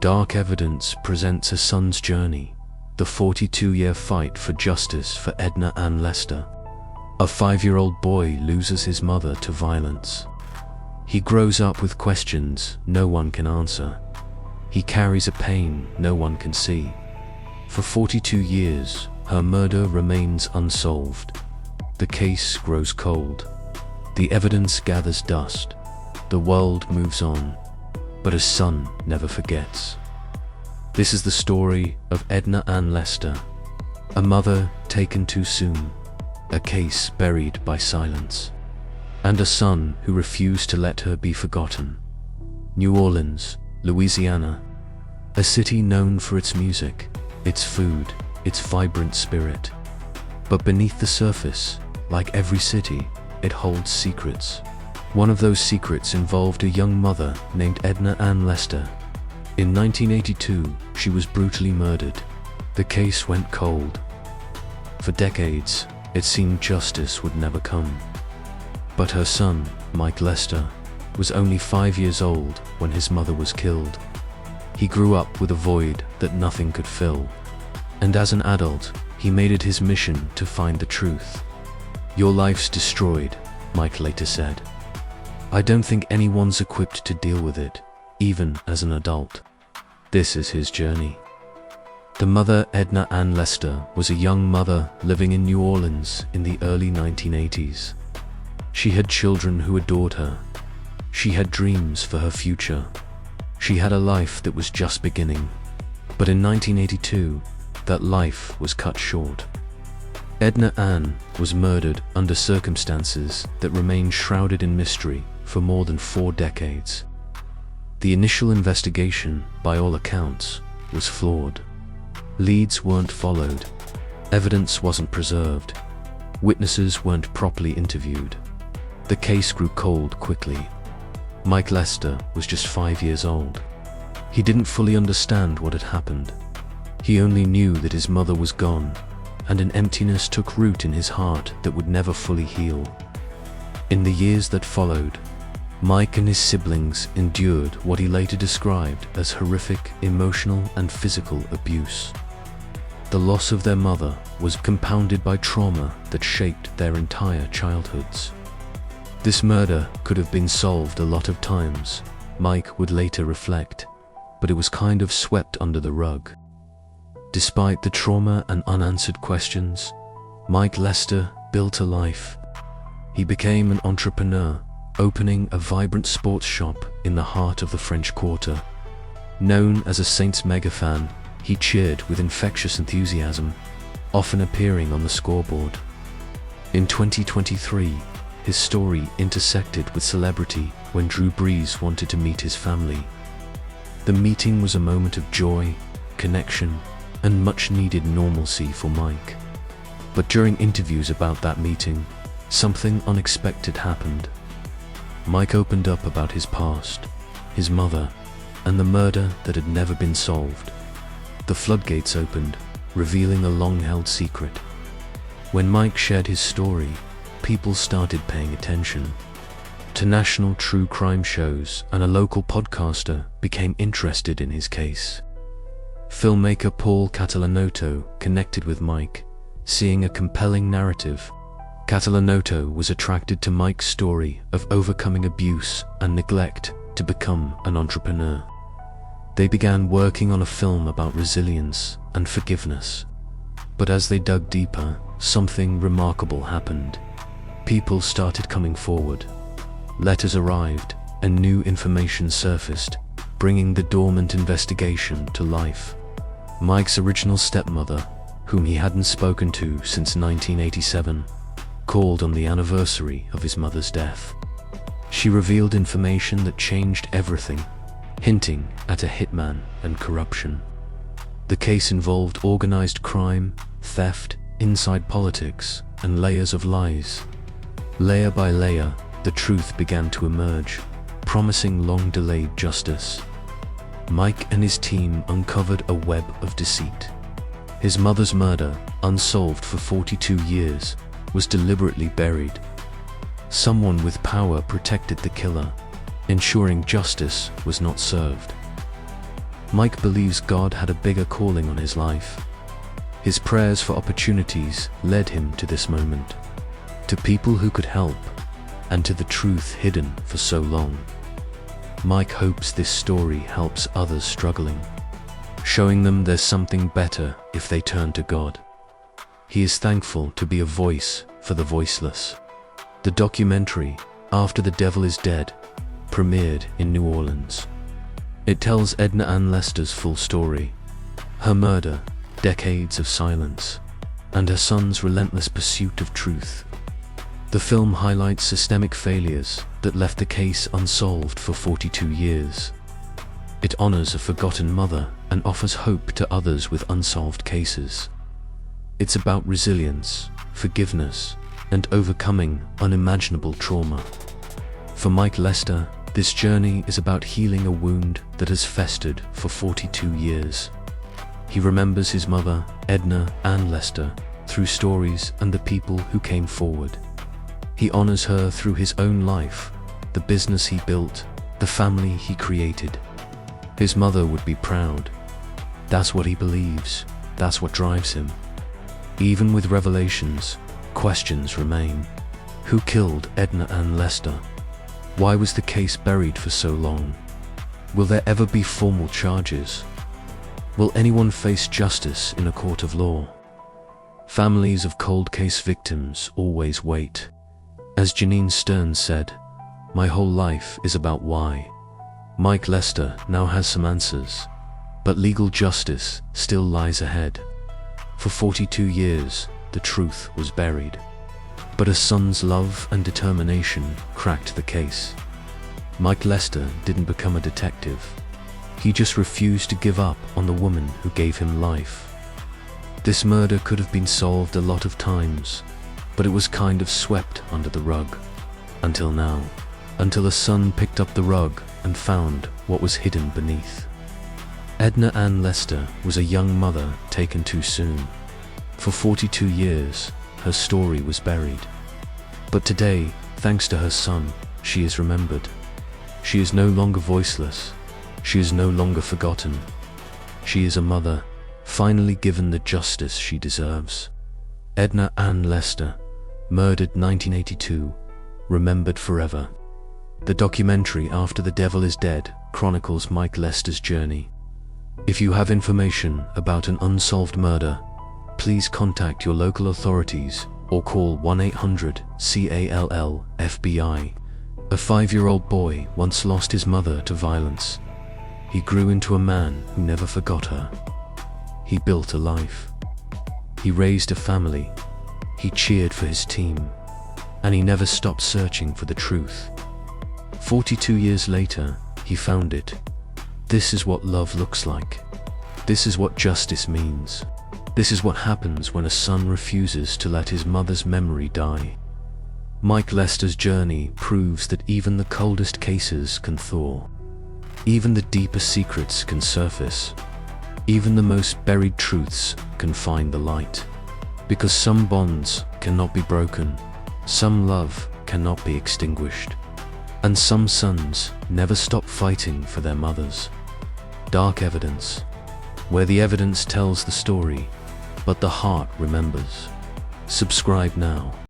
Dark evidence presents a son's journey, the 42-year fight for justice for Edna Ann Lester. A 5-year-old boy loses his mother to violence. He grows up with questions no one can answer. He carries a pain no one can see. For 42 years, her murder remains unsolved. The case grows cold. The evidence gathers dust. The world moves on, but a son never forgets. This is the story of Edna Ann Lester, a mother taken too soon, a case buried by silence, and a son who refused to let her be forgotten. New Orleans, Louisiana, a city known for its music, its food, its vibrant spirit. But beneath the surface, like every city, it holds secrets. One of those secrets involved a young mother named Edna Ann Lester. In 1982, she was brutally murdered. The case went cold. For decades, it seemed justice would never come. But her son, Mike Lester, was only 5 years old when his mother was killed. He grew up with a void that nothing could fill. And as an adult, he made it his mission to find the truth. "Your life's destroyed," Mike later said. "I don't think anyone's equipped to deal with it, even as an adult." This is his journey. The mother, Edna Ann Lester, was a young mother living in New Orleans in the early 1980s. She had children who adored her. She had dreams for her future. She had a life that was just beginning. But in 1982, that life was cut short. Edna Ann was murdered under circumstances that remained shrouded in mystery for more than 4 decades. The initial investigation, by all accounts, was flawed. Leads weren't followed. Evidence wasn't preserved. Witnesses weren't properly interviewed. The case grew cold quickly. Mike Lester was just 5 years old. He didn't fully understand what had happened. He only knew that his mother was gone, and an emptiness took root in his heart that would never fully heal. In the years that followed, Mike and his siblings endured what he later described as horrific emotional and physical abuse. The loss of their mother was compounded by trauma that shaped their entire childhoods. This murder could have been solved a lot of times, Mike would later reflect, but it was kind of swept under the rug. Despite the trauma and unanswered questions, Mike Lester built a life. He became an entrepreneur, opening a vibrant sports shop in the heart of the French Quarter. Known as a Saints megafan, he cheered with infectious enthusiasm, often appearing on the scoreboard. In 2023, his story intersected with celebrity when Drew Brees wanted to meet his family. The meeting was a moment of joy, connection, and much-needed normalcy for Mike. But during interviews about that meeting, something unexpected happened. Mike opened up about his past, his mother, and the murder that had never been solved. The floodgates opened, revealing a long-held secret. When Mike shared his story, people started paying attention. To national true crime shows and a local podcaster became interested in his case. Filmmaker Paul Catalanotto connected with Mike, seeing a compelling narrative. Catalanotto was attracted to Mike's story of overcoming abuse and neglect to become an entrepreneur. They began working on a film about resilience and forgiveness. But as they dug deeper, something remarkable happened. People started coming forward. Letters arrived, and new information surfaced, bringing the dormant investigation to life. Mike's original stepmother, whom he hadn't spoken to since 1987, called on the anniversary of his mother's death. She revealed information that changed everything, hinting at a hitman and corruption. The case involved organized crime, theft, inside politics, and layers of lies. Layer by layer, the truth began to emerge, promising long-delayed justice. Mike and his team uncovered a web of deceit. His mother's murder, unsolved for 42 years, was deliberately buried. Someone with power protected the killer, ensuring justice was not served. Mike believes God had a bigger calling on his life. His prayers for opportunities led him to this moment, to people who could help, and to the truth hidden for so long. Mike hopes this story helps others struggling, showing them there's something better if they turn to God. He is thankful to be a voice for the voiceless. The documentary, After the Devil is Dead, premiered in New Orleans. It tells Edna Ann Lester's full story, her murder, decades of silence, and her son's relentless pursuit of truth. The film highlights systemic failures that left the case unsolved for 42 years. It honors a forgotten mother and offers hope to others with unsolved cases. It's about resilience, forgiveness, and overcoming unimaginable trauma. For Mike Lester, this journey is about healing a wound that has festered for 42 years. He remembers his mother, Edna Ann Lester, through stories and the people who came forward. He honors her through his own life, the business he built, the family he created. His mother would be proud. That's what he believes. That's what drives him. Even with revelations, questions remain. Who killed Edna Ann Lester? Why was the case buried for so long? Will there ever be formal charges? Will anyone face justice in a court of law? Families of cold case victims always wait. As Janine Stern said, "My whole life is about why." Mike Lester now has some answers, but legal justice still lies ahead. For 42 years, the truth was buried, but a son's love and determination cracked the case. Mike Lester didn't become a detective. He just refused to give up on the woman who gave him life. This murder could have been solved a lot of times, but it was kind of swept under the rug. Until now. Until a son picked up the rug and found what was hidden beneath. Edna Ann Lester was a young mother taken too soon. For 42 years, her story was buried. But today, thanks to her son, she is remembered. She is no longer voiceless. She is no longer forgotten. She is a mother, finally given the justice she deserves. Edna Ann Lester, murdered 1982, remembered forever. The documentary After the Devil is Dead chronicles Mike Lester's journey. If you have information about an unsolved murder, please contact your local authorities or call 1-800-CALL-FBI. A 5-year-old boy once lost his mother to violence. He grew into a man who never forgot her. He built a life. He raised a family. He cheered for his team. And he never stopped searching for the truth. 42 years later, he found it. This is what love looks like. This is what justice means. This is what happens when a son refuses to let his mother's memory die. Mike Lester's journey proves that even the coldest cases can thaw. Even the deepest secrets can surface. Even the most buried truths can find the light. Because some bonds cannot be broken, some love cannot be extinguished, and some sons never stop fighting for their mothers. Dark evidence, where the evidence tells the story, but the heart remembers. Subscribe now.